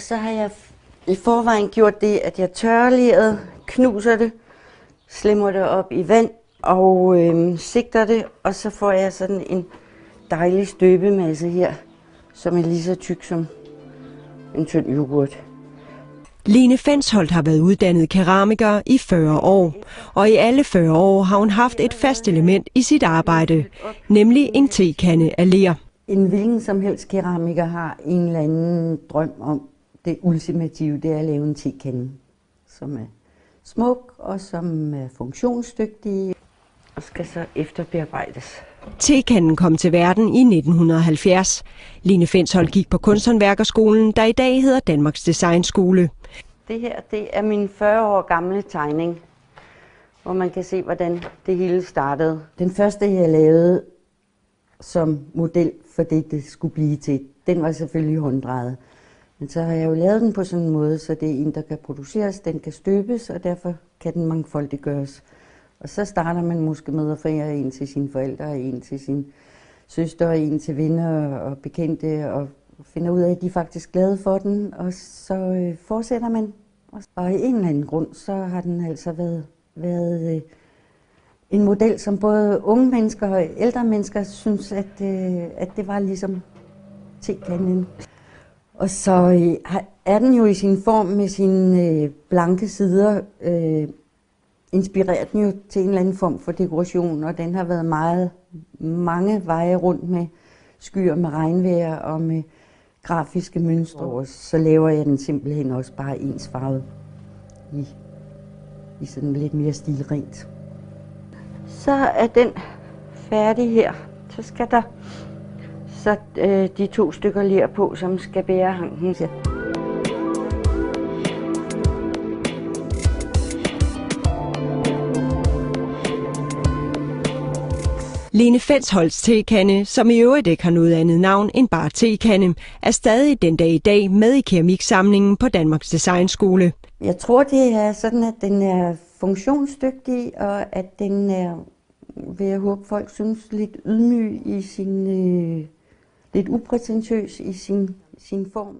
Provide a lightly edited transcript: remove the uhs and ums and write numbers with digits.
Og så har jeg i forvejen gjort det, at jeg tørrer leret, knuser det, slimmer det op i vand og sigter det, og så får jeg sådan en dejlig støbemasse her, som er lige så tyk som en tynd yoghurt. Lene Fensholt har været uddannet keramiker i 40 år, og i alle 40 år har hun haft et fast element i sit arbejde, nemlig en tekande af ler. En hvilken som helst keramiker har en eller anden drøm om det ultimative, det er at lave en tekande, som er smuk og som er funktionsdygtig og skal så efterbearbejdes. Tekanden kom til verden i 1970. Lene Fensholt gik på Kunsthåndværkerskolen, der i dag hedder Danmarks Designskole. Det her, det er min 40 år gamle tegning, hvor man kan se, hvordan det hele startede. Den første, jeg lavede som model for det skulle blive til, den var selvfølgelig hånddrejet. Men så har jeg jo lavet den på sådan en måde, så det er en, der kan produceres, den kan støbes, og derfor kan den mangfoldiggøres. Og så starter man måske med at forære en til sine forældre, en til sin søster, en til venner og bekendte, og finder ud af, at de er faktisk glade for den, og så fortsætter man. Og i en eller anden grund, så har den altså været en model, som både unge mennesker og ældre mennesker synes, at det var ligesom tekanden. Og så er den jo i sin form med sine blanke sider, inspirerer den jo til en eller anden form for dekoration, og den har været mange veje rundt med skyer, med regnvejr og med grafiske mønstre. Og så laver jeg den simpelthen også bare ensfarvet i sådan lidt mere stilrent. Så er den færdig her. Så skal der de 2 stykker ler på, som skal bære hanken til. Lene Fensholts tekande, som i øvrigt ikke har noget andet navn end bare tekande, er stadig den dag i dag med i keramiksamlingen på Danmarks Designskole. Jeg tror, det er sådan, at den er funktionsdygtig, og at den er, vil jeg håbe, folk synes, lidt ydmyg i sin, lidt uprætentiøs i sin form.